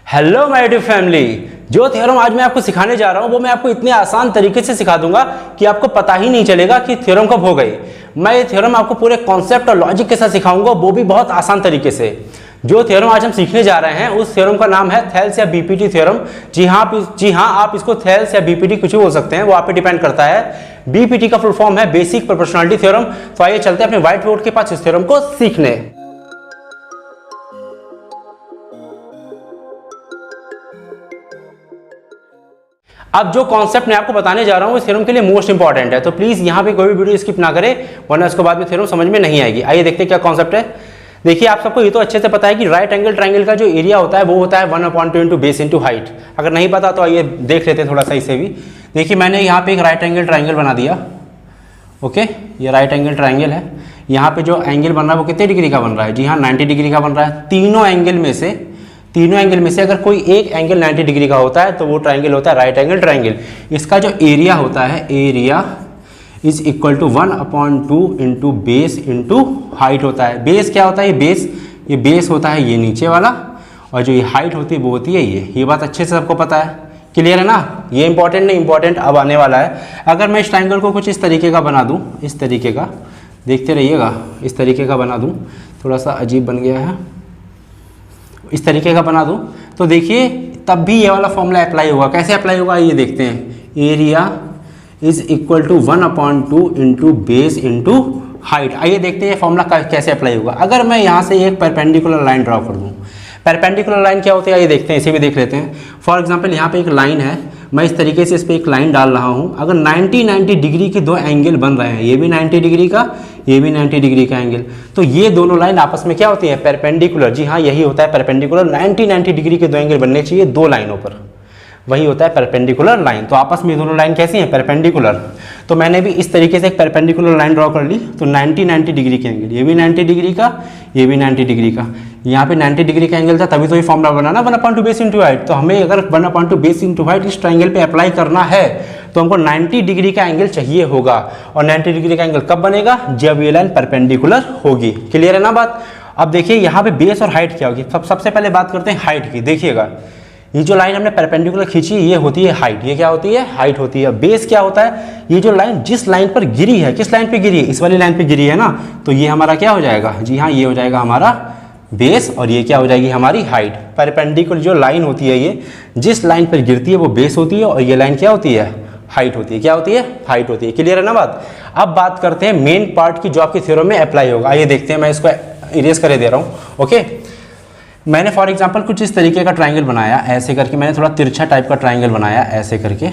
Hello my dear family, जो theorem आज मैं आपको सिखाने जा रहा हूं वो मैं आपको इतने आसान तरीके से सिखा दूंगा कि आपको पता ही नहीं चलेगा कि थ्योरम कब हो गई। मैं ये थ्योरम आपको पूरे कॉन्सेप्ट और लॉजिक के साथ सिखाऊंगा, वो भी बहुत आसान तरीके से। जो थ्योरम आज हम सीखने जा रहे हैं उस थ्योरम का नाम है थेल्स या बीपीटी थ्योरम। जी हाँ, आप इसको थेल्स या बीपीटी कुछ भी बोल सकते हैं, वो आप पे डिपेंड करता है। बीपीटी का फुल फॉर्म है बेसिक प्रोपोर्शनलिटी थ्योरम। तो आइए चलते हैं अपने व्हाइट बोर्ड के पास इस थ्योरम को सीखने। अब जो कॉन्सेप्ट मैं आपको बताने जा रहा हूं इस थ्योरम के लिए मोस्ट इंपॉर्टेंट है, तो प्लीज यहां पे कोई भी वीडियो स्किप ना करें, वरना इसके बाद में थ्योरम समझ में नहीं आएगी। आइए देखते हैं क्या कॉन्सेप्ट है। देखिए, आप सबको ये तो अच्छे से पता है कि राइट एंगल ट्रायंगल का जो एरिया होता है वो होता है 1/2 इंटू बेस इंटू हाइट। अगर नहीं पता तो आइए देख लेते हैं थोड़ा सा इसे भी। देखिए, मैंने यहाँ पे एक राइट एंगल ट्रायंगल बना दिया। ओके, ये राइट एंगल ट्रायंगल है। यहाँ पे जो एंगल बन रहा है वो कितने डिग्री का बन रहा है? जी हाँ, 90 डिग्री का बन रहा है। तीनों एंगल में से अगर कोई एक एंगल 90 डिग्री का होता है तो वो ट्रायंगल होता है राइट एंगल ट्रायंगल। इसका जो एरिया होता है, area is equal to 1/2 into base into height होता है। बेस क्या होता है? ये बेस होता है ये नीचे वाला, और जो ये हाइट होती है वो होती है ये बात अच्छे से सबको पता है, क्लियर है ना? ये इंपॉर्टेंट नहीं, इंपॉर्टेंट अब आने वाला है। अगर मैं इस ट्रायंगल को कुछ इस तरीके का बना दूँ, इस तरीके का, देखते रहिएगा, इस तरीके का बना दूँ, थोड़ा सा अजीब बन गया है, इस तरीके का बना दूं तो देखिए तब भी ये वाला फॉर्मूला अप्लाई होगा। कैसे अप्लाई होगा ये देखते हैं। Area is equal to 1/2 into base into height. आइए देखते हैं ये फॉर्मूला कैसे अप्लाई होगा। अगर मैं यहाँ से एक परपेंडिकुलर लाइन ड्रॉ कर दूँ, परपेंडिकुलर लाइन क्या होती है आइए देखते हैं, इसे भी देख लेते हैं। फॉर एग्जाम्पल यहाँ पे एक लाइन है, मैं इस तरीके से इस पर एक लाइन डाल रहा हूँ। अगर 90 डिग्री के दो एंगल बन रहे हैं, ये भी 90 डिग्री का, ये भी 90 डिग्री का एंगल, तो ये दोनों लाइन आपस में क्या होती है? परपेंडिकुलर। जी हाँ, यही होता है परपेंडिकुलर। 90 डिग्री के दो एंगल बनने चाहिए दो लाइनों पर, वही होता है परपेंडिकुलर लाइन। तो आपस में दोनों लाइन कैसी हैं? परपेंडिकुलर। तो मैंने भी इस तरीके से एक परपेंडिकुलर लाइन ड्रॉ कर ली, तो 90 डिग्री के एंगल, ये भी 90 डिग्री का, ये भी 90 डिग्री का। यहाँ पे 90 डिग्री का एंगल था, तभी तो ये फॉर्मूला बना ना 1/2 बेस इंटू हाइट। तो हमें अगर 1/2 बेस इंटू हाइट इस ट्रायंगल पे अप्लाई करना है तो हमको 90 डिग्री का एंगल चाहिए होगा। और 90 डिग्री का एंगल कब बनेगा? जब ये लाइन परपेंडिकुलर होगी। क्लियर है ना बात? अब देखिए यहाँ पे बेस और हाइट क्या होगी। सबसे पहले बात करते हैं हाइट की। देखिएगा, ये जो लाइन हमने परपेंडिकुलर खींची ये होती है हाइट। ये क्या होती है? हाइट होती है। बेस क्या होता है? ये जो लाइन जिस लाइन पर गिरी है, किस लाइन पे गिरी है? इस वाली लाइन पे गिरी है ना, तो ये हमारा क्या हो जाएगा? जी हाँ, ये हो जाएगा हमारा बेस, और ये क्या हो जाएगी? हमारी हाइट। परपेंडिकुलर जो लाइन होती है ये जिस लाइन पर गिरती है वो बेस होती है, और ये लाइन क्या होती है? हाइट होती है। क्या होती है? हाइट होती है। क्लियर है ना बात? अब बात करते हैं मेन पार्ट की जो आपकी थ्योरम में अप्लाई होगा। आइए देखते हैं, मैं इसको इरेज करे दे रहा हूँ। ओके, मैंने फॉर एग्जांपल कुछ इस तरीके का ट्रायंगल बनाया, ऐसे करके मैंने थोड़ा तिरछा टाइप का ट्रायंगल बनाया, ऐसे करके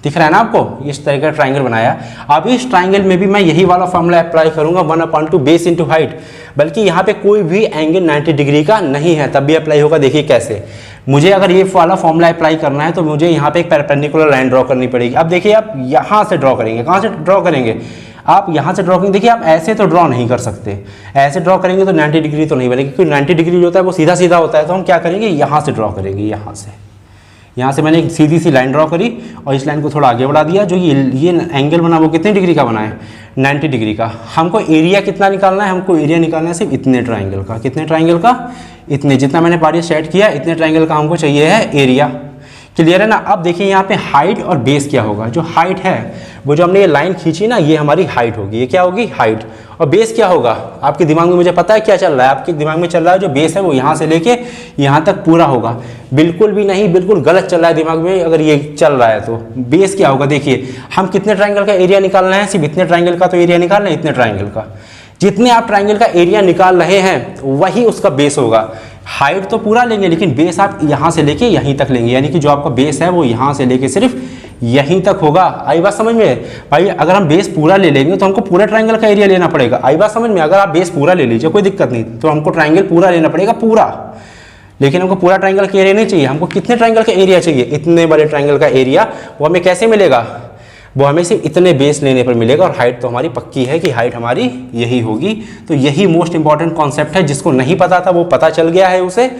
दिख रहा है ना आपको? इस तरीके का ट्रायंगल बनाया। अब इस ट्रायंगल में भी मैं यही वाला फॉर्मूला अप्लाई करूंगा 1/2 बेस इंटू हाइट, बल्कि यहाँ पे कोई भी एंगल 90 डिग्री का नहीं है तब भी अप्लाई होगा। देखिए कैसे, मुझे अगर ये वाला फॉर्मूला अप्लाई करना है तो मुझे यहाँ पे एक परपेंडिकुलर लाइन ड्रॉ करनी पड़ेगी। अब देखिए, आप यहाँ से ड्रॉ करेंगे, कहाँ से ड्रॉ करेंगे? आप यहाँ से ड्रॉ करेंगे। देखिए, आप ऐसे तो ड्रॉ नहीं कर सकते, ऐसे ड्रॉ करेंगे तो 90 डिग्री तो नहीं बनेगी, क्योंकि 90 डिग्री जो होता है वो सीधा सीधा होता है। तो हम क्या करेंगे? यहाँ से ड्रॉ करेंगे। यहाँ से मैंने एक सीधी सी लाइन ड्रॉ करी और इस लाइन को थोड़ा आगे बढ़ा दिया। जो ये एंगल बना वो कितने डिग्री का बना है? 90 डिग्री का। हमको एरिया कितना निकालना है? हमको एरिया निकालना है सिर्फ इतने ट्रायंगल का। कितने ट्रायंगल का? इतने, जितना मैंने पार्ट सेट किया इतने ट्रायंगल का हमको चाहिए है एरिया। क्लियर है ना? अब देखिए यहाँ पे हाइट और बेस क्या होगा। जो हाइट है वो जो हमने ये लाइन खींची ना, ये हमारी हाइट होगी। ये क्या होगी? हाइट। और बेस क्या होगा? आपके दिमाग में, मुझे पता है क्या चल रहा है, आपके दिमाग में चल रहा है जो बेस है वो यहाँ से लेके यहाँ तक पूरा होगा। बिल्कुल भी नहीं, बिल्कुल गलत चल रहा है दिमाग में अगर ये चल रहा है तो। बेस क्या होगा? देखिए, हम कितने ट्रायंगल का एरिया निकालना है? सिर्फ इतने ट्रायंगल का तो एरिया निकालना है, इतने ट्रायंगल का। जितने आप ट्रायंगल का एरिया निकाल रहे हैं वही उसका बेस होगा। हाइट तो पूरा लेंगे, लेकिन बेस आप यहाँ से लेके यहीं तक लेंगे, यानी कि जो आपका बेस है वो यहाँ से लेके सिर्फ यहीं तक होगा। आई बात समझ में भाई? अगर हम बेस पूरा ले लेंगे तो हमको पूरा ट्रायंगल का एरिया लेना पड़ेगा। आई बात समझ में? अगर आप बेस पूरा ले लीजिए कोई दिक्कत नहीं, तो हमको ट्रायंगल पूरा लेना पड़ेगा, पूरा। लेकिन हमको पूरा ट्रायंगल का एरिया नहीं चाहिए, हमको कितने ट्रायंगल का एरिया चाहिए? इतने बड़े ट्रायंगल का एरिया। वो हमें कैसे मिलेगा? वो हमें सिर्फ इतने बेस लेने पर मिलेगा, और हाइट तो हमारी पक्की है कि हाइट हमारी यही होगी। तो यही मोस्ट इंपॉर्टेंट कॉन्सेप्ट है, जिसको नहीं पता था वो पता चल गया है उसे,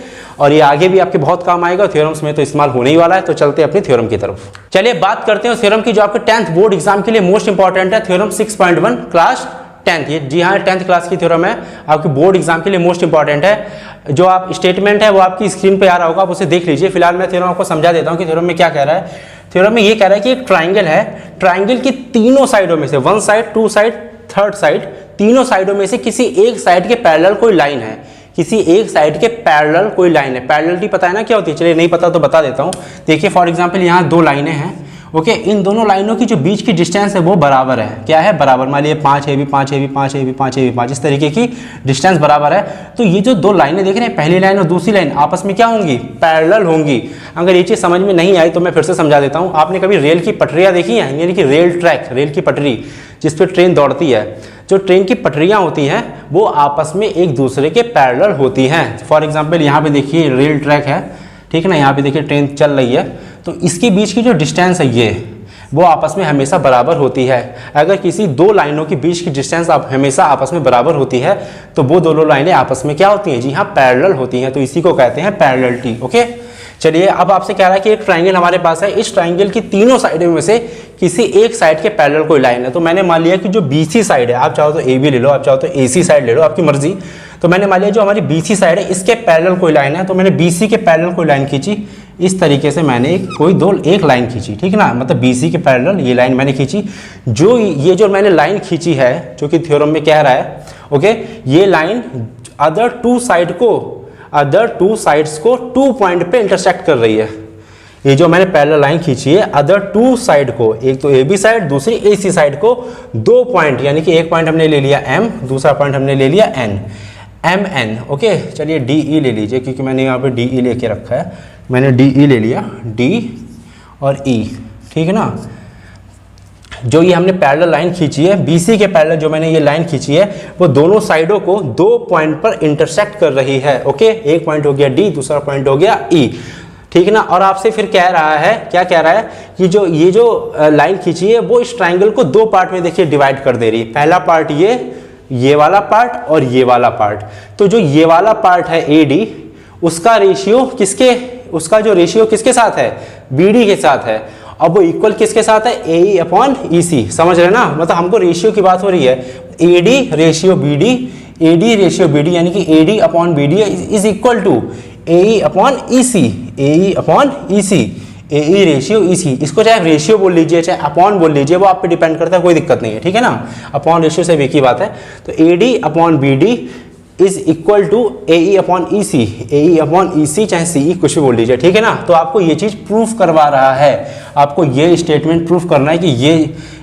और ये आगे भी आपके बहुत काम आएगा। थ्योरम्स में तो इस्तेमाल होने ही वाला है। तो चलते हैं अपनी थ्योरम की तरफ। चलिए बात करते हैं थ्योरम की जो आपके 10th बोर्ड एग्जाम के लिए मोस्ट इंपॉर्टेंट है, थ्योरम 6.1 क्लास 10th, ये जी हाँ 10th क्लास की थ्योरम है, आपके बोर्ड एग्जाम के लिए मोस्ट इंपॉर्टेंट है। जो आप स्टेटमेंट है वो आपकी स्क्रीन पे आ रहा होगा, आप उसे देख लीजिए। फिलहाल मैं थ्योरम आपको समझा देता हूँ कि थ्योरम में क्या कह रहा है। थ्योरम में ये कह रहा है कि एक ट्राइंगल है, ट्राइंगल की तीनों साइडों में से, one side, two side, third side, तीनों साइडों में से किसी एक साइड के पैरेलल कोई लाइन है, किसी एक साइड के पैरेलल कोई लाइन है। पैरेललिटी पता है ना क्या होती है, चलिए नहीं पता तो बता देता हूँ। देखिए फॉर एग्जांपल यहाँ दो लाइनें हैं, ओके, इन दोनों लाइनों की जो बीच की डिस्टेंस है वो बराबर है। क्या है? बराबर। मान लीजिए 5 AB, 5 AB, 5 AB, 5 AB, 5, इस तरीके की डिस्टेंस बराबर है। तो ये जो दो लाइनें देख रहे हैं, पहली लाइन और दूसरी लाइन, आपस में क्या होंगी? पैरेलल होंगी। अगर ये चीज़ समझ में नहीं आई तो मैं फिर से समझा देता हूँ। आपने कभी रेल की पटरियाँ देखी हैं, यानी कि रेल ट्रैक, रेल की पटरी जिस पर ट्रेन दौड़ती है, जो ट्रेन की पटरियाँ होती हैं वो आपस में एक दूसरे के पैरेलल होती हैं। फॉर एग्जाम्पल यहाँ पे देखिए रेल ट्रैक है, ठीक है ना, यहाँ पे देखिए ट्रेन चल रही है, तो इसके बीच की जो डिस्टेंस है ये, वो आपस में हमेशा बराबर होती है। अगर किसी दो लाइनों के बीच की डिस्टेंस आप हमेशा आपस में बराबर होती है तो वो दोनों लाइनें आपस में क्या होती हैं? जी हाँ, पैरेलल होती हैं। तो इसी को कहते हैं पैरेललिटी। ओके, चलिए अब आपसे कह रहा है कि एक ट्राइंगल हमारे पास है, इस ट्राइंगल की तीनों साइडों में से किसी एक साइड के पैरेलल कोई लाइन है। तो मैंने मान लिया कि जो BC साइड है, आप चाहो तो AB ले लो, आप चाहो तो AC साइड ले लो, आपकी मर्जी। तो मैंने मान लिया जो हमारी BC साइड है इसके पैरेलल कोई लाइन है, तो मैंने BC के पैरेलल कोई लाइन खींची। इस तरीके से मैंने एक लाइन खींची, ठीक है ना, मतलब BC के पैरेलल ये लाइन मैंने खींची। जो ये जो मैंने लाइन खींची है, जो कि थ्योरम में कह रहा है, ओके, ये लाइन अदर टू साइड्स को 2 पॉइंट पे इंटरसेक्ट कर रही है। ये जो मैंने पैरेलल लाइन खींची है, अदर टू साइड को, एक तो AB साइड, दूसरी AC साइड को 2 पॉइंट, यानी कि एक पॉइंट हमने ले लिया M, दूसरा पॉइंट हमने ले लिया N, MN। ओके, चलिए DE ले लीजिए, क्योंकि मैंने यहाँ पे DE लेके रखा है, मैंने DE ले लिया, D और E, ठीक है ना। जो ये हमने पैरेलल लाइन खींची है, BC के पैरेलल जो मैंने ये लाइन खींची है, वो दोनों साइडों को 2 पॉइंट पर इंटरसेक्ट कर रही है। ओके, एक पॉइंट हो गया D, दूसरा पॉइंट हो गया E, ठीक है ना। और आपसे फिर कह रहा है, क्या कह रहा है कि जो ये जो लाइन खींची है वो इस ट्राइंगल को 2 पार्ट में देखिए डिवाइड कर दे रही है। पहला पार्ट ये वाला पार्ट और ये वाला पार्ट। तो जो ये वाला पार्ट है AD, उसका जो रेशियो किसके साथ है? BD के साथ है। अब वो इक्वल किसके साथ है? AE upon EC। समझ रहे ना, मतलब हमको रेशियो की बात हो रही है। AD रेशियो BD, यानी कि AD upon BD is equal to AE upon EC, AE ratio EC। इसको चाहे रेशियो बोल लीजिए, चाहे अपॉन बोल लीजिए, वो आप पे डिपेंड करता है, कोई दिक्कत नहीं है, ठीक है ना। अपॉन रेशियो से एक ही बात है। तो AD upon BD is equal to AE upon EC, चाहे CE, कुछ भी बोल लीजिए, ठीक है ना। तो आपको ये चीज प्रूफ करवा रहा है, आपको ये स्टेटमेंट प्रूफ करना है कि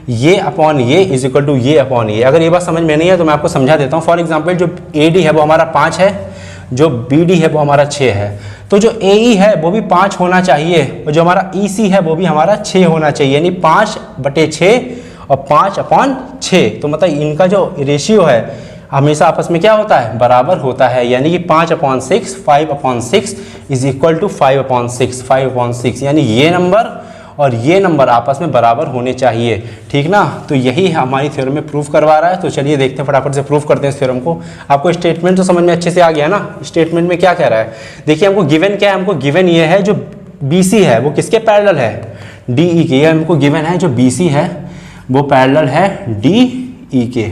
ये अपॉन ये इज इक्वल टू ये अपॉन ये। अगर ये बात समझ में नहीं है तो मैं आपको समझा देता हूँ। फॉर एग्जाम्पल जो AD है वो हमारा 5 है, जो BD है वो हमारा 6 है, तो जो AE है वो भी 5 होना चाहिए, और जो हमारा EC है वो भी हमारा 6 होना चाहिए, यानी 5/6 और 5/6। तो मतलब इनका जो रेशियो है हमेशा आपस में क्या होता है? बराबर होता है, यानी कि 5/6, 5/6 इज इक्वल टू 5/6, यानी ये नंबर और ये नंबर आपस में बराबर होने चाहिए, ठीक ना। तो यही हमारी थ्योरम में प्रूफ करवा रहा है। तो चलिए देखते हैं, फटाफट से प्रूफ करते हैं इस थ्योरम को। आपको स्टेटमेंट तो समझ में अच्छे से आ गया ना। स्टेटमेंट में क्या कह रहा है, देखिए हमको गिवन क्या है, हमको गिवन ये है जो BC है वो किसके पैरेलल है? DE के। ये हमको गिवन है जो BC है वो पैरेलल है DE के,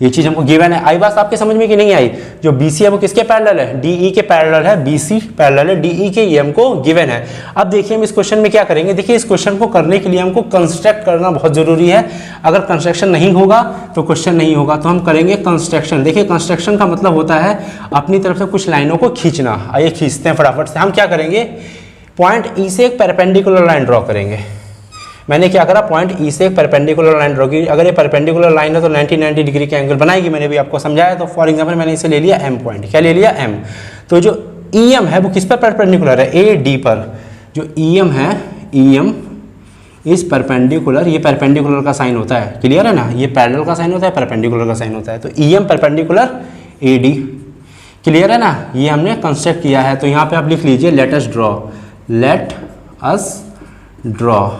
ये चीज हमको गिवन है। आई बात आपके समझ में कि नहीं आई? जो BC है वो किसके पैरेलल है? DE के पैरेलल है, BC पैरेलल है DE के, ये हमको गिवन है। अब देखिए हम इस क्वेश्चन में क्या करेंगे। देखिए इस क्वेश्चन को करने के लिए हमको कंस्ट्रक्ट करना बहुत जरूरी है। अगर कंस्ट्रक्शन नहीं होगा तो क्वेश्चन नहीं होगा, तो हम करेंगे कंस्ट्रक्शन। देखिए कंस्ट्रक्शन का मतलब होता है अपनी तरफ से कुछ लाइनों को खींचना। आइए खींचते हैं फटाफट से। हम क्या करेंगे, पॉइंट E से एक परपेंडिकुलर लाइन ड्रॉ करेंगे। मैंने क्या करा, पॉइंट E से एक परपेंडिकुलर लाइन ड्रॉ की। अगर ये परपेंडिकुलर लाइन है तो 90 डिग्री के एंगल बनाएगी, मैंने भी आपको समझाया। तो फॉर एग्जांपल मैंने इसे ले लिया M पॉइंट। क्या ले लिया? M। तो जो EM है वो किस पर परपेंडिकुलर है? AD पर। जो EM है, EM इस परपेंडिकुलर, ये परपेंडिकुलर का साइन होता है, क्लियर है ना। ये पैरेलल का साइन होता है, परपेंडिकुलर का साइन होता है। तो EM परपेंडिकुलर AD, क्लियर है ना। ये हमने कंस्ट्रक्ट किया है। तो यहाँ पे आप लिख लीजिए लेट अस ड्रॉ,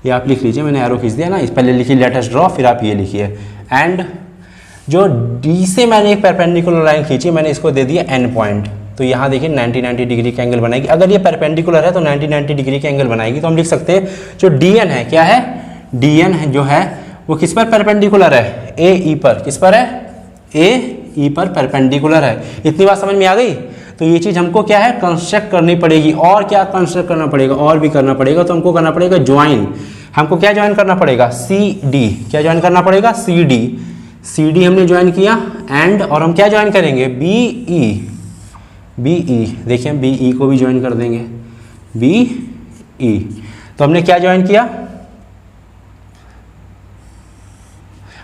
ये आप लिख लीजिए, मैंने एरो खींच दिया ना। इस पहले लिखिए लेट अस ड्रॉ, फिर आप ये लिखिए एंड जो D से मैंने एक परपेंडिकुलर लाइन खींची, मैंने इसको दे दिया N पॉइंट। तो यहाँ देखिए 90 डिग्री का एंगल बनाएगी। अगर ये परपेंडिकुलर है तो 90 डिग्री का एंगल बनाएगी। तो हम लिख सकते हैं जो DN है, क्या है? DN है जो है वो किस पर परपेंडिकुलर है, ए ई पर। किस पर है, ए ई पर परपेंडिकुलर है। इतनी बात समझ में आ गई। तो ये चीज़ हमको क्या है, कंस्ट्रक्ट करनी पड़ेगी। और क्या कंस्ट्रक्ट करना पड़ेगा, और भी करना पड़ेगा। तो हमको करना पड़ेगा ज्वाइन। हमको क्या ज्वाइन करना पड़ेगा, सी डी। क्या ज्वाइन करना पड़ेगा, सी डी। सी डी हमने ज्वाइन किया एंड, और हम क्या ज्वाइन करेंगे, बी ई। बी ई देखिए, हम बी ई को भी ज्वाइन कर देंगे, बी ई। तो हमने क्या ज्वाइन किया,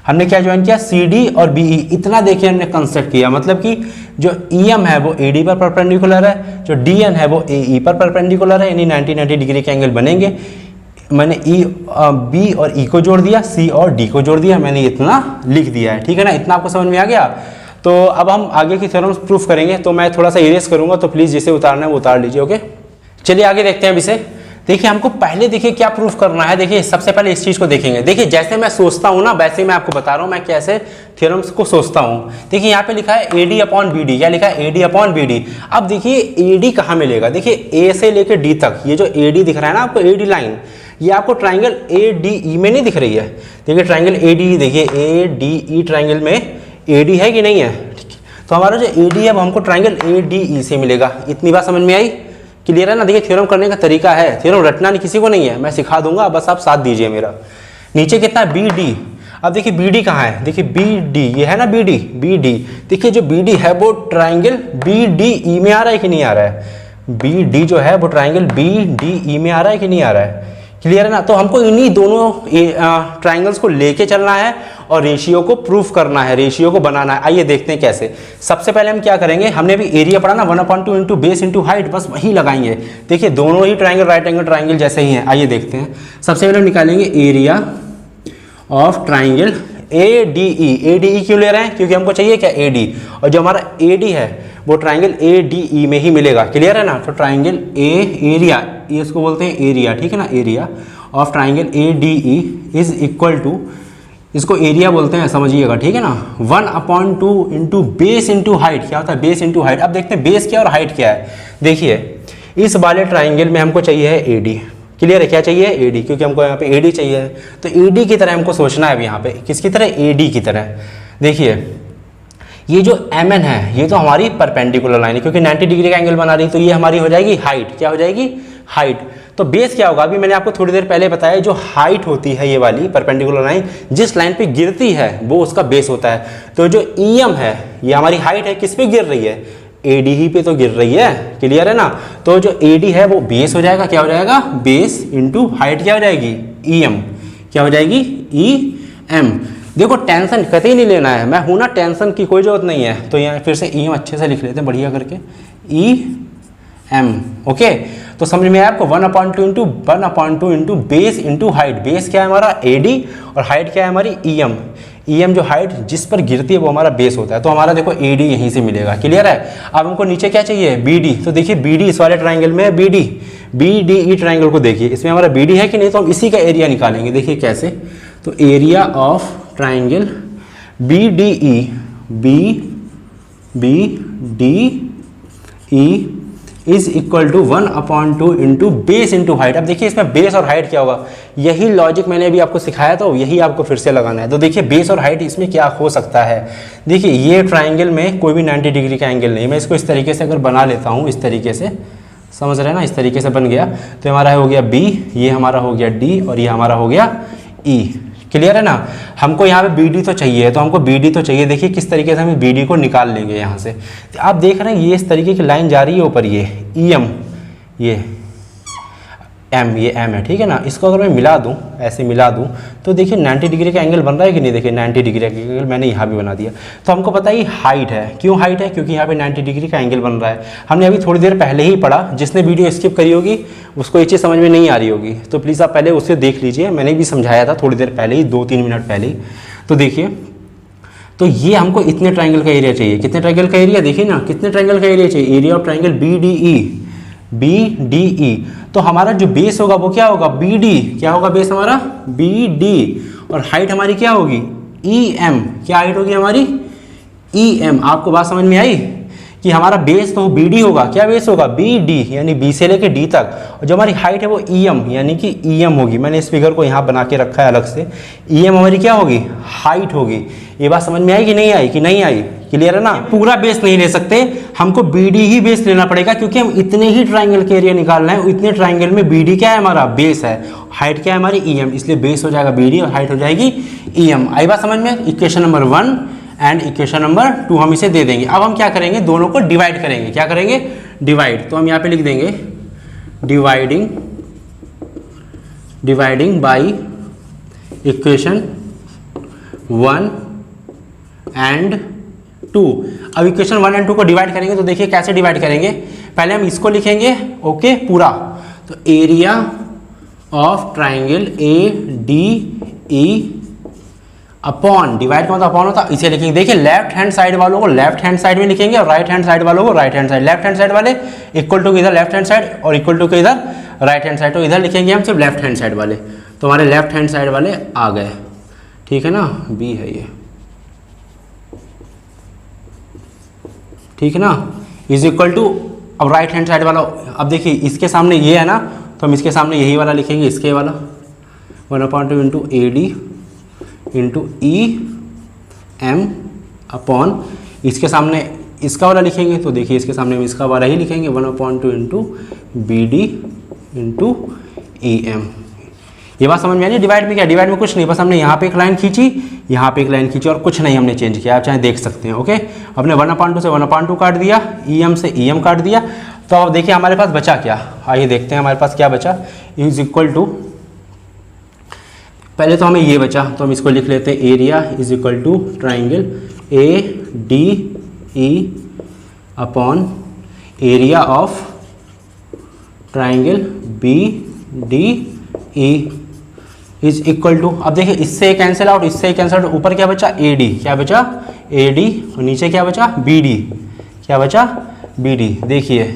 हमने क्या ज्वाइन किया, सी डी और बी ई। इतना देखिए हमने कंस्ट्रक्ट किया। मतलब कि जो ई एम है वो ए डी पर परपेंडिकुलर है, जो डी एन है वो ए ई पर परपेंडिकुलर है, यानी 90 डिग्री के एंगल बनेंगे। मैंने ई बी और ई को जोड़ दिया, सी और डी को जोड़ दिया, मैंने इतना लिख दिया है। ठीक है ना, इतना आपको समझ में आ गया। तो अब हम आगे की थ्योरम्स प्रूफ करेंगे। तो मैं थोड़ा सा इरेज करूंगा, तो प्लीज़ जिसे उतारना है वो उतार लीजिए। ओके, चलिए आगे देखते हैं अब इसे। देखिए हमको पहले देखिए क्या प्रूफ करना है। देखिए सबसे पहले इस चीज़ को देखेंगे। देखिए जैसे मैं सोचता हूँ ना, वैसे मैं आपको बता रहा हूँ मैं कैसे थ्योरम्स को सोचता हूँ। देखिए यहाँ पे लिखा है A D upon B D. क्या लिखा है, A D upon B D. अब देखिए ए डी कहाँ मिलेगा, देखिए ए से लेकर डी तक ये जो ए डी दिख रहा है ना आपको, ए डी लाइन, ये आपको ट्राइंगल ए डी ई में नहीं दिख रही है। देखिए ट्राइंगल ए डी, देखिए ए डी ई ट्राइंगल में ए डी है कि नहीं है। तो हमारा जो ए डी है वो हमको ट्राइंगल ए डी ई से मिलेगा। इतनी बात समझ में आई, क्लियर है ना। देखिए थ्योरम करने का तरीका है, थ्योरम रटना नहीं किसी को नहीं है, मैं सिखा दूंगा, बस आप साथ दीजिए मेरा। नीचे कितना है, बी डी। अब देखिए बी डी कहाँ है, देखिए बी डी, ये है ना बी डी, बी डी। देखिए जो बी डी है वो ट्राइंगल बी डी ई में आ रहा है कि नहीं आ रहा है, बी डी जो है वो ट्राइंगल बी डी ई में आ रहा है कि नहीं आ रहा है, क्लियर है ना। तो हमको इन्हीं दोनों ट्राइंगल्स को लेके चलना है और रेशियो को प्रूफ करना है, रेशियो को बनाना है। आइए देखते हैं कैसे। सबसे पहले हम क्या करेंगे, हमने भी एरिया पढ़ा ना, 1/2 इंटू बेस इंटू हाइट, बस वही लगाएंगे। देखिए दोनों ही ट्राइंगल राइट एंगल ट्राइंगल जैसे ही हैं। आइए देखते हैं। सबसे पहले हम निकालेंगे area of triangle A D E. A D ई क्यों ले रहे हैं, क्योंकि हमको चाहिए क्या, ए डी। और जो हमारा ए डी है वो ट्राइंगल ए डी ई में ही मिलेगा, क्लियर है ना। तो ट्राइंगल ए एरिया, ये इसको बोलते हैं एरिया, ठीक है ना। Area of triangle A D E is equal to, इसको एरिया बोलते हैं, समझिएगा, ठीक है ना। 1/2 इंटू बेस इंटू हाइट। क्या होता है, बेस इंटू हाइट। अब देखते हैं बेस क्या और हाइट क्या है। देखिए इस वाले ट्राइंगल में हमको चाहिए है ए डी, क्लियर है। क्या चाहिए, ए डी, क्योंकि हमको यहाँ पे ए डी चाहिए है। तो ए डी की तरह हमको सोचना है अब यहाँ पे, किसकी तरह, ए डी की तरह। देखिए ये जो एम एन है ये तो हमारी परपेंडिकुलर लाइन है, क्योंकि 90 डिग्री का एंगल बना रही, तो ये हमारी हो जाएगी हाइट। क्या हो जाएगी, हाइट। तो बेस क्या होगा, अभी मैंने आपको थोड़ी देर पहले बताया, जो हाइट होती है ये वाली परपेंडिकुलर लाइन जिस लाइन पे गिरती है वो उसका बेस होता है। तो जो ई एम है ये हमारी हाइट है, किस पे गिर रही है, ए डी ही पे तो गिर रही है, क्लियर है ना। तो जो ए डी है वो बेस हो जाएगा, क्या हो जाएगा, बेस इंटू हाइट क्या हो जाएगी, ई एम। क्या हो जाएगी, ई एम। देखो टेंशन कतई नहीं लेना है, मैं हूं ना, टेंशन की कोई जरूरत नहीं है। तो यहाँ फिर से ई एम अच्छे से लिख लेते हैं बढ़िया करके, ई एम। ओके, तो समझ में आया आपको। 1/2 into base into height. Base क्या है हमारा, ए डी, और हाइट क्या है हमारी, ई एम। ई एम जो हाइट जिस पर गिरती है वो हमारा बेस होता है। तो हमारा देखो ए डी यहीं से मिलेगा, क्लियर है। अब हमको नीचे क्या चाहिए, बी डी। तो देखिए बी डी इस वाले ट्राइंगल में है, B D, B D E triangle को देखिए, इसमें हमारा बी डी है कि नहीं। तो हम इसी का एरिया निकालेंगे। देखिए कैसे, तो area of triangle B D E, B D E is equal to 1/2 into base into height. अब देखिए इसमें बेस और हाइट क्या होगा, यही लॉजिक मैंने अभी आपको सिखाया था, यही आपको फिर से लगाना है। तो देखिए बेस और हाइट इसमें क्या हो सकता है। देखिए ये ट्राइंगल में कोई भी 90 डिग्री का एंगल नहीं, मैं इसको इस तरीके से अगर बना लेता हूँ, इस तरीके से, समझ रहे हैं ना, इस तरीके से बन गया। तो हमारा हो गया बी, ये हमारा हो गया डी, और ये हमारा हो गया ई, क्लियर है ना। हमको यहाँ पे बी डी तो चाहिए, तो हमको बी डी तो चाहिए। देखिए किस तरीके से हम बी डी को निकाल लेंगे यहाँ से। तो आप देख रहे हैं ये इस तरीके की लाइन जा रही है ऊपर, ये ई एम, ये एम, ये एम है, ठीक है ना। इसको अगर मैं मिला दूँ, ऐसे मिला दूँ, तो देखिए 90 डिग्री का एंगल बन रहा है कि नहीं। देखिए 90 डिग्री का एंगल मैंने यहाँ भी बना दिया। तो हमको पता है हाइट है, क्यों हाइट है, क्योंकि यहाँ पे 90 डिग्री का एंगल बन रहा है। हमने अभी थोड़ी देर पहले ही पढ़ा, जिसने वीडियो स्किप करी होगी उसको ये चीज़ समझ में नहीं आ रही होगी, तो प्लीज़ आप पहले उसे देख लीजिए। मैंने भी समझाया था थोड़ी देर पहले ही, 2-3 मिनट पहले ही। तो देखिए, तो ये हमको इतने ट्राइंगल का एरिया चाहिए। कितने ट्राइंगल का एरिया, देखिए ना, कितने ट्राइंगल का एरिया चाहिए, area of triangle B D E, B D E. तो हमारा जो बेस होगा वो क्या होगा, बी डी। क्या होगा बेस हमारा, बी डी, और हाइट हमारी क्या होगी, ई एम। क्या हाइट होगी हमारी, ई एम। आपको बात समझ में आई। कि हमारा बेस तो बी डी होगा। क्या बेस होगा? बी डी, यानी बी से लेके डी तक। और जो हमारी हाइट है वो ई एम, यानी कि ई एम होगी। मैंने इस फिगर को यहाँ बना के रखा है अलग से। ई एम हमारी क्या होगी? हाइट होगी। ये बात समझ में आई कि नहीं आई? कि नहीं आई? क्लियर है ना? पूरा बेस नहीं ले सकते, हमको बी डी ही बेस लेना पड़ेगा, क्योंकि हम इतने ही ट्राइंगल के एरिया निकालना है। इतने ट्राइंगल में बी डी क्या है? हमारा बेस है। हाइट क्या है हमारी? ई एम, इसलिए बेस हो जाएगा बी डी और हाइट हो जाएगी ई एम। आई बात समझ में? Equation number 1 and equation number 2 हम इसे दे देंगे। अब हम क्या करेंगे? दोनों को डिवाइड करेंगे। क्या करेंगे? डिवाइड। तो हम यहाँ पे लिख देंगे डिवाइडिंग बाई इक्वेशन 1 एंड 2। अब इक्वेशन 1 एंड 2 को डिवाइड करेंगे तो देखिए कैसे डिवाइड करेंगे। पहले हम इसको लिखेंगे ओके पूरा, तो area of triangle A D E upon, divide का मतलब अपॉन होता है, इसे लिखेंगे। देखिए लेफ्ट हैंड साइड वालों को लेफ्ट हैंड साइड में लिखेंगे और राइट हैंड साइड वालों को right hand side. Left hand side वाले इक्वल टू इधर लेफ्ट हैंड साइड और इक्वल टू के इधर राइट हैंड साइड। तो इधर लिखेंगे हम सिर्फ लेफ्ट हैंड साइड वाले, तो हमारे लेफ्ट हैंड साइड वाले आ गए। ठीक है ना? बी है ये, ठीक है ना? इज इक्वल टू, अब राइट हैंड साइड वाला, अब देखिए इसके सामने ये है ना, तो हम इसके सामने यही वाला लिखेंगे, इसके वाला 1/2 into A D into E M upon, इसके सामने इसका वाला लिखेंगे, तो देखिए इसके सामने हम इसका वाला ही लिखेंगे 1/2 into B D into E M. ये बात समझ में आ रही है? डिवाइड में क्या? डिवाइड में कुछ नहीं, बस हमने यहाँ पे एक लाइन खींची, यहाँ पे एक लाइन खींची और कुछ नहीं हमने चेंज किया। आप चाहे देख सकते हैं। ओके, हमने 1/2 से 1/2 काट दिया, ई एम से ई एम काट दिया। तो अब देखिए हमारे पास बचा क्या, आइए देखते हैं हमारे पास क्या बचा। इज इक्वल टू, पहले तो हमें ये बचा, तो हम इसको लिख लेते हैं, area is equal to triangle A D E upon area of triangle B D E is equal to, अब देखिए इससे कैंसिल आउट, इससे कैंसिल आउट, ऊपर क्या बचा? ए डी, क्या बचा? ए डी, और नीचे क्या बचा? बी डी, क्या बचा? B D. देखिए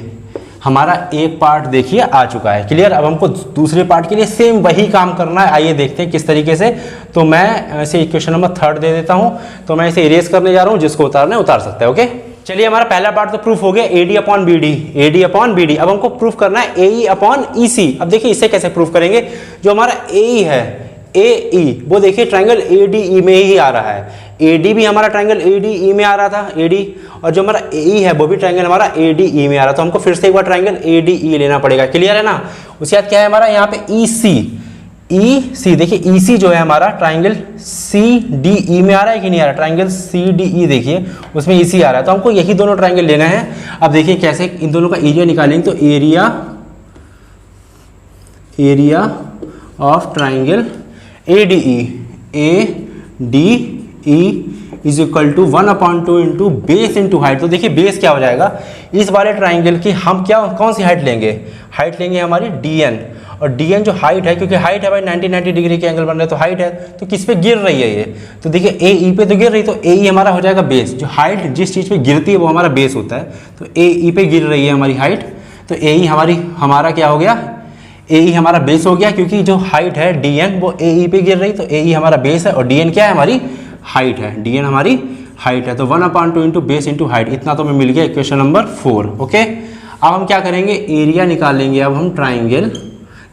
हमारा एक पार्ट देखिए आ चुका है। क्लियर? अब हमको दूसरे पार्ट के लिए सेम वही काम करना है। आइए देखते हैं किस तरीके से। तो मैं ऐसे इक्वेशन नंबर 3 दे देता हूं, तो मैं इसे इरेज करने जा रहा हूं, जिसको उतारना है उतार सकता है। ओके, चलिए हमारा पहला पार्ट तो प्रूफ हो गया, A D upon B D, A D upon B D. अब हमको प्रूफ करना है ए ई अपॉन ई सी। अब देखिए इसे कैसे प्रूफ करेंगे? जो हमारा ए ई है, ए ई, वो देखिए ट्राइंगल ए डी ई में ही आ रहा है। ए डी भी हमारा ट्राइंगल ए डी ई में आ रहा था, ए डी, और जो हमारा ए ई है वो भी ट्राइंगल हमारा ए डी ई में आ रहा था। तो हमको फिर से एक बार ट्राइंगल ए डी ई लेना पड़ेगा। क्लियर है ना? उसके बाद क्या है हमारा यहाँ पे ई सी, ई सी, देखिए ई सी जो है हमारा ट्राइंगल सी डी ई में आ रहा है कि नहीं आ रहा? ट्राइंगल सी डी ई देखिए उसमें ई सी आ रहा है। तो हमको यही दोनों ट्राइंगल लेना है। अब देखिए कैसे इन दोनों का एरिया निकालेंगे, तो area of triangle A D E is equal to 1/2 into base into height. तो देखिए बेस क्या हो जाएगा इस वाले ट्राइंगल की, हम क्या कौन सी हाइट लेंगे? हाइट लेंगे हमारी डी एन, और डी एन जो हाइट है, क्योंकि हाइट है भाई 90 डिग्री के एंगल बन रहे हैं, तो हाइट है, तो किस पे गिर रही है ये? तो देखिए ए ई पे तो गिर रही, तो ए ई हमारा हो जाएगा बेस। जो हाइट जिस चीज़ पे गिरती है वो हमारा बेस होता है, तो ए ई पे गिर रही है हमारी हाइट, तो ए ई हमारा क्या हो गया? ए ई हमारा बेस हो गया, क्योंकि जो हाइट है डी एन वो ए ई पे गिर रही, तो ए ई हमारा बेस है और डी एन क्या है? हमारी हाइट है। डी एन हमारी हाइट है, तो 1/2 इंटू बेस इंटू हाइट, इतना तो हमें मिल गया इक्वेशन नंबर 4। ओके, अब हम क्या करेंगे? एरिया निकालेंगे। अब हम ट्राइंगल,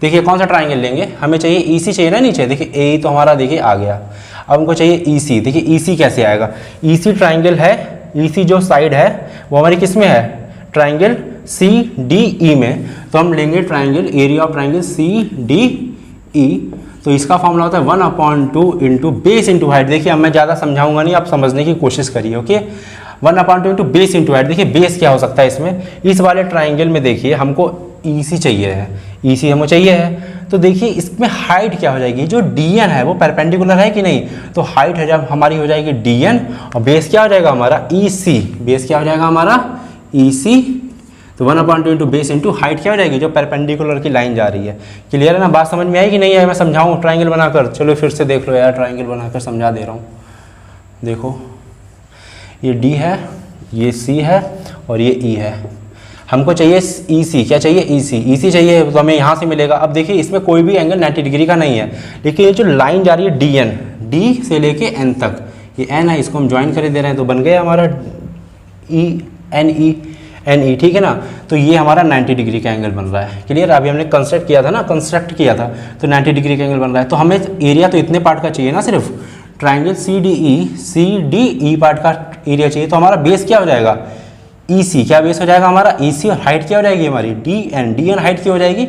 देखिए कौन सा ट्राइंगल लेंगे? हमें चाहिए ई सी चाहिए ना नीचे, देखिए ए तो हमारा देखिए आ गया। अब हमको चाहिए ई सी। देखिए ई सी कैसे आएगा? ई सी ट्राइंगल है, ई सी जो साइड है वो हमारी किस में है? ट्राइंगल सी डी ई में। तो हम लेंगे triangle, area of triangle C D E, तो इसका फॉर्मूला होता है 1/2 इंटू बेस इंटू हाइट। देखिए अब मैं ज़्यादा समझाऊंगा नहीं, आप समझने की कोशिश करिए। Okay, 1/2 into base into height. देखिए बेस क्या हो सकता है इसमें? इस वाले ट्राइंगल में देखिए हमको ई सी चाहिए है, ई सी हमको चाहिए है, तो देखिए इसमें हाइट क्या हो जाएगी? जो डी एन है वो परपेंडिकुलर है कि नहीं? तो हाइट है जब हमारी हो जाएगी डी एन, और बेस क्या हो जाएगा हमारा? ई सी। बेस क्या हो जाएगा हमारा? ई सी। तो 1/2 इंटू बेस इंटू हाइट क्या हो जाएगी? जो परपेंडिकुलर की लाइन जा रही है। क्लियर है ना? बात समझ में आई कि नहीं है? मैं समझाऊँ ट्राइंगल बनाकर? चलो फिर से देख लो यार, ट्राइंगल बनाकर समझा दे रहा हूँ। देखो ये डी है, ये सी है और ये ई है। हमको चाहिए ई सी। क्या चाहिए? ई सी। ई सी चाहिए तो हमें यहाँ से मिलेगा। अब देखिए इसमें कोई भी एंगल 90 डिग्री का नहीं है, लेकिन ये जो लाइन जा रही है डी एन, डी से लेके एन तक, ये एन है, इसको हम ज्वाइन कर दे रहे हैं, तो बन गया हमारा ई NE, ठीक है ना। तो ये हमारा 90 डिग्री का एंगल बन रहा है। क्लियर, अभी हमने कंस्ट्रक्ट किया था ना, कंस्ट्रक्ट किया था, तो 90 डिग्री का एंगल बन रहा है। तो हमें एरिया तो इतने पार्ट का चाहिए ना, सिर्फ ट्राइंगल CDE पार्ट का एरिया चाहिए। तो हमारा बेस क्या हो जाएगा, EC, क्या बेस हो जाएगा हमारा EC, और हाइट क्या हो जाएगी हमारी DN हाइट क्या हो जाएगी,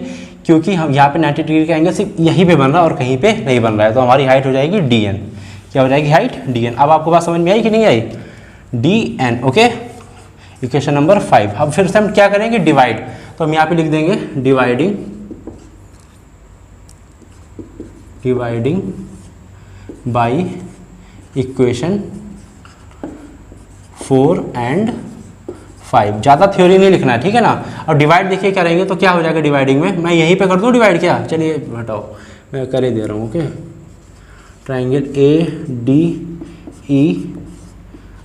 क्योंकि हम यहाँ पे 90 डिग्री का एंगल सिर्फ यहीं पे बन रहा है और कहीं पे नहीं बन रहा है, तो हमारी हाइट हो जाएगी DN। क्या हो जाएगी हाइट DN। अब आपको बात समझ में आई कि नहीं आई, DN। Okay, equation number 5। अब फिर से हम क्या करेंगे, डिवाइड। तो हम यहाँ पे लिख देंगे डिवाइडिंग बाई इक्वेशन 4 एंड 5। ज़्यादा थ्योरी नहीं लिखना है, ठीक है ना। और डिवाइड देखिए क्या रहेंगे, तो क्या हो जाएगा डिवाइडिंग में, मैं यहीं पे कर दूँ डिवाइड, क्या, चलिए हटाओ, मैं कर ही दे रहा हूँ। Okay, triangle ADE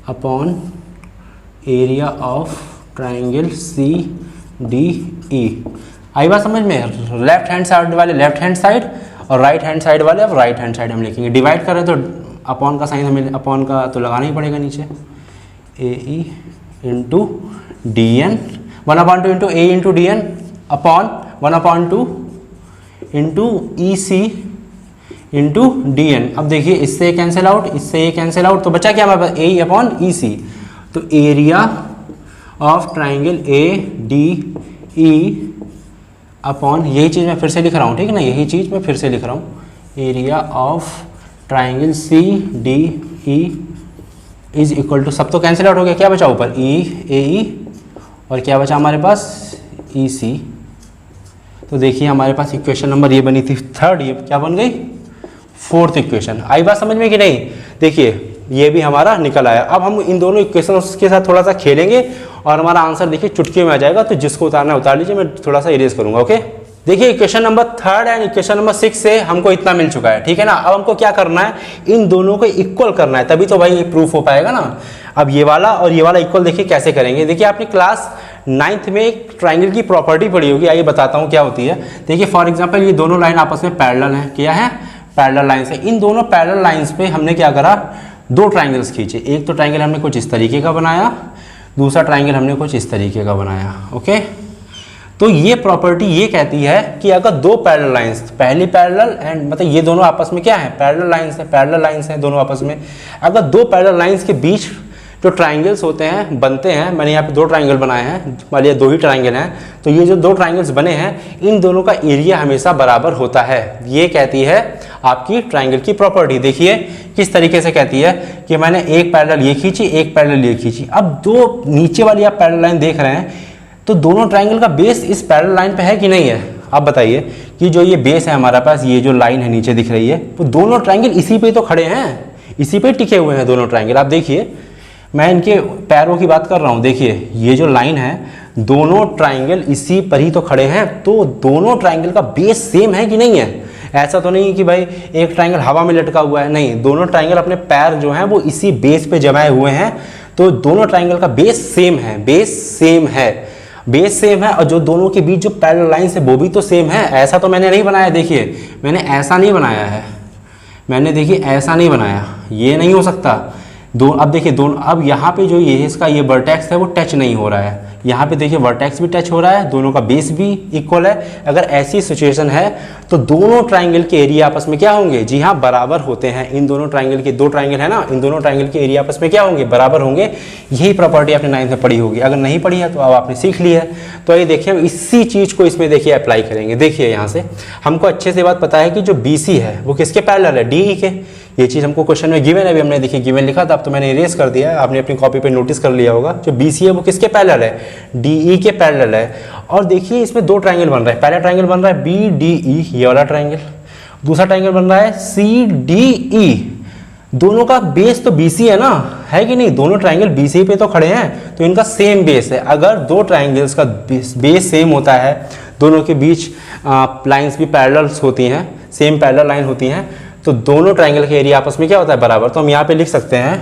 upon area of triangle CDE। आई बात समझ में, लेफ्ट हैंड साइड वाले लेफ्ट हैंड साइड और राइट हैंड साइड वाले अब राइट हैंड साइड हम लिखेंगे। डिवाइड करें तो अपॉन का साइन, हमें अपॉन का तो लगाना ही पड़ेगा नीचे, AE into DN, 1/2 into A into DN upon 1/2 into EC into DN। अब देखिए इससे कैंसिल आउट, इससे ये कैंसिल आउट, तो बचा क्या हमारे पास, AE अपॉन EC। तो area of triangle ADE upon, यही चीज़ मैं फिर से लिख रहा हूँ, ठीक है ना, यही चीज़ मैं फिर से लिख रहा हूँ, area of triangle CDE is equal to, सब तो कैंसिल आउट हो गया, क्या बचा ऊपर AE और क्या बचा हमारे पास EC। तो देखिए हमारे पास इक्वेशन नंबर ये बनी थी 3rd, ये क्या बन गई 4th इक्वेशन। आई बात समझ में कि नहीं, देखिए ये भी हमारा निकल आया। अब हम इन दोनों इक्वेशंस के साथ थोड़ा सा खेलेंगे और हमारा आंसर देखिए चुटकी में आ जाएगा। तो जिसको उतारना है उतार लीजिए, मैं थोड़ा सा इरेज करूंगा। ओके, देखिए equation number 3rd and equation number 6 से हमको इतना मिल चुका है, ठीक है ना। अब हमको क्या करना है, इन दोनों को इक्वल करना है, तभी तो भाई ये प्रूफ हो पाएगा ना। अब ये वाला और ये वाला इक्वल देखिए कैसे करेंगे। देखिए आपने क्लास 9th में एक ट्राइंगल की प्रॉपर्टी पढ़ी होगी, आइए बताता हूँ क्या होती है। देखिए फॉर एग्जाम्पल ये दोनों लाइन आपस में पैरेलल है, क्या है, पैरेलल लाइन है। इन दोनों पैरेलल लाइंस पे हमने क्या करा, 2 ट्राइंगल्स खींचे। एक तो ट्राइंगल हमने कुछ इस तरीके का बनाया, दूसरा ट्राइंगल हमने कुछ इस तरीके का बनाया। ओके, तो ये प्रॉपर्टी ये कहती है कि अगर 2 पैरेलल लाइंस, पहली पैरेलल एंड मतलब ये दोनों आपस में क्या है, पैरेलल लाइंस हैं दोनों आपस में। अगर 2 पैरेलल लाइंस के बीच जो ट्राइंगल्स होते हैं, बनते हैं, मैंने यहाँ पे 2 ट्राइंगल बनाए हैं, मान लिया 2 ही ट्राइंगल हैं, तो ये जो 2 ट्राइंगल्स बने हैं, इन दोनों का एरिया हमेशा बराबर होता है। ये कहती है आपकी ट्राइंगल की प्रॉपर्टी। देखिए किस तरीके से कहती है कि मैंने एक पैरेलल ये खींची, एक पैरेलल ये खींची। अब 2 नीचे वाली आप पैरेलल लाइन देख रहे हैं, तो दोनों ट्राइंगल का बेस इस पैरेलल लाइन पे है कि नहीं है। आप बताइए कि जो ये बेस है हमारा पास, ये जो लाइन है नीचे दिख रही है, तो दोनों ट्राइंगल इसी पे तो खड़े हैं, इसी पे टिके हुए हैं दोनों ट्राइंगल। आप देखिए मैं इनके पैरों की बात कर रहा हूँ, देखिए ये जो लाइन है, दोनों ट्राइंगल इसी पर ही तो खड़े हैं, तो दोनों ट्राइंगल का बेस सेम है कि नहीं है। ऐसा तो नहीं कि भाई एक ट्राइंगल हवा में लटका हुआ है, नहीं, दोनों ट्राइंगल अपने पैर जो हैं वो इसी बेस पे जमाए हुए हैं, तो दोनों ट्राइंगल का बेस सेम है, बेस सेम है। और जो दोनों के बीच जो पैरेलल लाइन है वो भी तो सेम है। ऐसा तो मैंने नहीं बनाया, देखिए मैंने ऐसा नहीं बनाया है, मैंने देखिए ऐसा नहीं बनाया, ये नहीं हो सकता। अब देखिए दोनों, अब यहाँ पे जो ये इसका ये वर्टेक्स है वो टच नहीं हो रहा है, यहाँ पे देखिए वर्टेक्स भी टच हो रहा है, दोनों का बेस भी इक्वल है। अगर ऐसी सिचुएशन है तो दोनों ट्राइंगल के एरिया आपस में क्या होंगे, जी हाँ बराबर होते हैं। इन दोनों ट्राइंगल के 2 ट्राइंगल है ना, इन दोनों ट्राइंगल के एरिया आपस में क्या होंगे, बराबर होंगे। यही प्रॉपर्टी आपने 9th में पढ़ी होगी, अगर नहीं पढ़ी है तो अब आपने सीख ली है। तो ये देखिए इसी चीज़ को इसमें देखिए अप्लाई करेंगे। देखिए यहाँ से हमको अच्छे से बात पता है कि जो BC है वो किसके पैरेलल है, DE के। ये चीज़ हमको क्वेश्चन में गिवन है, अभी हमने देखिए गिवन लिखा था, अब तो मैंने इरेज कर दिया है, आपने अपनी कॉपी पे नोटिस कर लिया होगा। जो BC है वो किसके पैरेलल है, DE के पैरेलल है। और देखिए इसमें 2 ट्राइंगल बन रहा है, पहला ट्राइंगल बन रहा है BDE, ये वाला ट्राइंगल, दूसरा ट्राइंगल बन रहा है CDE। दोनों का बेस तो BC है ना, है कि नहीं, दोनों ट्राइंगल BC पे तो खड़े हैं, तो इनका सेम बेस है। अगर 2 ट्राइंगल्स का बेस सेम होता है, दोनों के बीच लाइंस भी पैरेलल्स होती हैं, सेम पैरेलल लाइन होती हैं, तो दोनों ट्राइंगल के एरिया आपस में क्या होता है, बराबर। तो हम यहाँ पे लिख सकते हैं,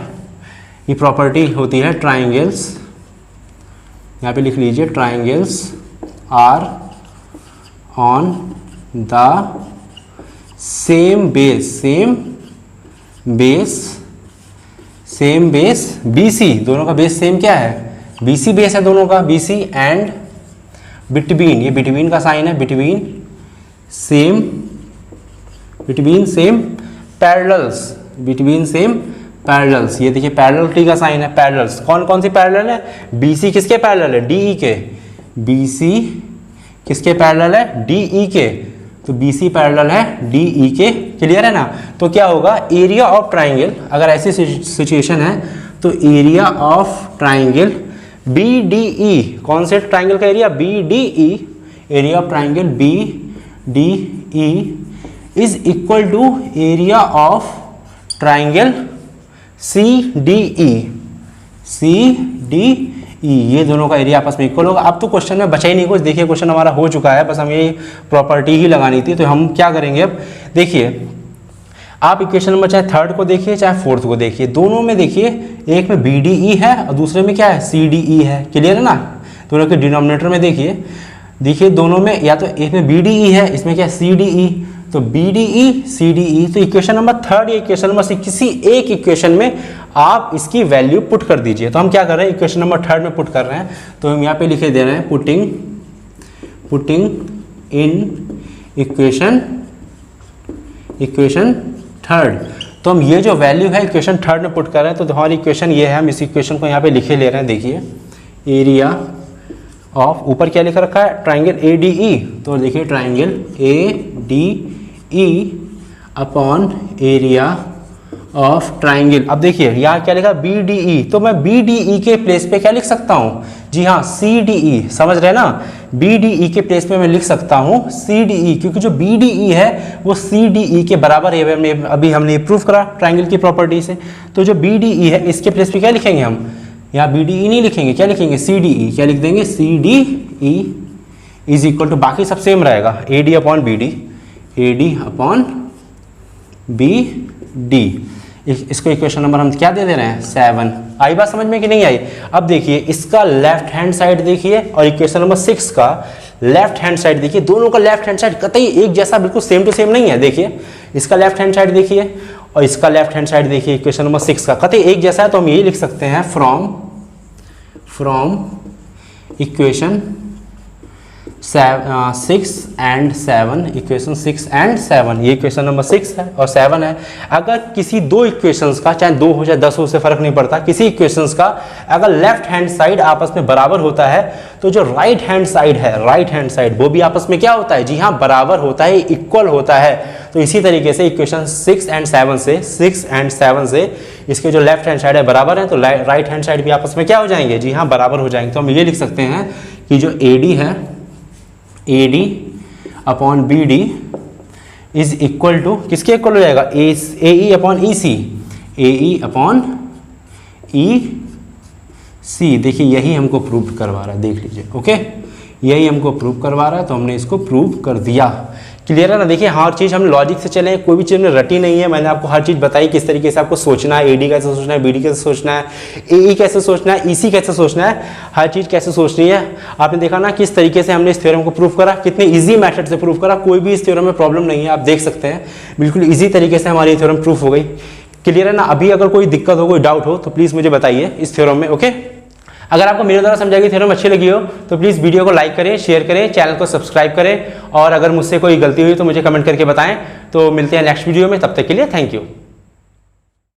ये प्रॉपर्टी होती है ट्राइंगल्स, यहाँ पे लिख लीजिए, triangles are on the same base BC, दोनों का बेस सेम क्या है, BC बेस है दोनों का, BC एंड बिटवीन, ये बिटवीन का साइन है, between same parallels, between same parallels. ये देखिए पैरेललिटी का साइन है, पैरेलल्स कौन कौन सी पैरेलल है? BC किसके पैरेलल है? DE के। BC किसके पैरेलल है? DE के। तो BC पैरेलल है DE के, क्लियर है ना? तो क्या होगा, एरिया ऑफ ट्राइंगल, अगर ऐसी सिचुएशन है तो एरिया ऑफ ट्राइंगल BDE, कौन से ट्राइंगल का area? BDE, area of triangle BDE is equal to area of triangle CDE, ये दोनों का एरिया आपस में इक्वल होगा। अब तो क्वेश्चन में बचा ही नहीं कुछ, देखिए क्वेश्चन हमारा हो चुका है, बस हमें ये प्रॉपर्टी ही लगानी थी। तो हम क्या करेंगे अब, देखिए आप इक्वेशन नंबर चाहे थर्ड को देखिए चाहे फोर्थ को देखिए, दोनों में देखिए एक में BDE है और दूसरे में क्या है? CDE है, क्लियर है ना? दोनों के डिनोमिनेटर में देखिए दोनों में या तो एक में BDE है, इसमें क्या है? CDE। तो BDE CDE, तो इक्वेशन नंबर थर्ड या इक्वेशन नंबर से किसी एक इक्वेशन में आप इसकी वैल्यू पुट कर दीजिए। तो हम क्या कर रहे हैं, इक्वेशन नंबर थर्ड में पुट कर रहे हैं। तो हम यहाँ पे लिखे दे रहे हैं पुटिंग इन इक्वेशन थर्ड। तो हम ये जो वैल्यू है इक्वेशन थर्ड में पुट कर रहे हैं। तो हमारी इक्वेशन ये है, हम इस इक्वेशन को यहाँ पे लिखे ले रहे हैं। देखिए एरिया ऑफ, ऊपर क्या लिखा रखा है? Triangle ADE। तो देखिए triangle ADE upon area of triangle. अब देखिए यहाँ क्या लिखा? BDE। तो मैं BDE के प्लेस पे क्या लिख सकता हूँ? जी हाँ, CDE, समझ रहे हैं ना? BDE के प्लेस पे मैं लिख सकता हूँ CDE, क्योंकि जो BDE है वो CDE के बराबर है। अभी हमने प्रूफ करा ट्राइंगल की प्रॉपर्टी से। तो जो BDE है इसके प्लेस पे क्या लिखेंगे हम? यहाँ BDE नहीं लिखेंगे, क्या लिखेंगे? CDE। क्या लिख देंगे? CDE इज इक्वल टू, बाकी सब सेम रहेगा, AD upon BD, AD upon BD। इसको इक्वेशन नंबर हम क्या दे रहे हैं? 7। आई बात समझ में कि नहीं आई? अब देखिए इसका लेफ्ट हैंड साइड देखिए और इक्वेशन नंबर 6 का लेफ्ट हैंड साइड देखिए, दोनों का लेफ्ट हैंड साइड कतई एक जैसा, बिल्कुल सेम टू सेम नहीं है। देखिए इसका लेफ्ट हैंड साइड देखिए और इसका लेफ्ट हैंड साइड देखिए, इक्वेशन नंबर 6 का कतई एक जैसा है। तो हम ये लिख सकते हैं from equation 6 and 7, equation 6 and 7, ये इक्वेशन नंबर 6 है और 7 है। अगर किसी दो इक्वेशंस का, चाहे 2 हो चाहे 10 हो, उससे फर्क नहीं पड़ता, किसी इक्वेशंस का अगर लेफ्ट हैंड साइड आपस में बराबर होता है तो जो राइट हैंड साइड है, राइट हैंड साइड, वो भी आपस में क्या होता है? जी हाँ, बराबर होता है, इक्वल होता है। तो इसी तरीके से इक्वेशन 6 and 7 से इसके जो लेफ्ट हैंड साइड है बराबर है, तो राइट हैंड साइड भी आपस में क्या हो जाएंगे? जी हाँ, बराबर हो जाएंगे। तो हम ये लिख सकते हैं कि जो AD है, AD upon BD is equal to, किसके इक्वल हो जाएगा? AE upon EC, AE upon EC। देखिए यही हमको प्रूव करवा रहा है, देख लीजिए, ओके, यही हमको प्रूव करवा रहा है, तो हमने इसको प्रूव कर दिया। क्लियर है ना? देखिए हर चीज़ हम लॉजिक से चले, कोई भी चीज़ में रटी नहीं है। मैंने आपको हर चीज़ बताई किस तरीके से आपको सोचना है, AD कैसे सोचना है, BD कैसे सोचना है, AE कैसे सोचना है, EC कैसे सोचना है, हर चीज़ कैसे सोचनी है। आपने देखा ना किस तरीके से हमने इस थ्योरम को प्रूव करा, कितने ईजी मेथड से प्रूव करा। कोई भी इस थ्योरम में प्रॉब्लम नहीं है, आप देख सकते हैं, बिल्कुल ईजी तरीके से हमारी थ्योरम प्रूफ हो गई। क्लियर है ना? अभी अगर कोई दिक्कत हो, कोई डाउट हो तो प्लीज़ मुझे बताइए इस थ्योरम में, ओके। अगर आपको मेरे द्वारा समझाई गई थ्योरम अच्छी लगी हो तो प्लीज़ वीडियो को लाइक करें, शेयर करें, चैनल को सब्सक्राइब करें और अगर मुझसे कोई गलती हुई तो मुझे कमेंट करके बताएं। तो मिलते हैं नेक्स्ट वीडियो में, तब तक के लिए थैंक यू।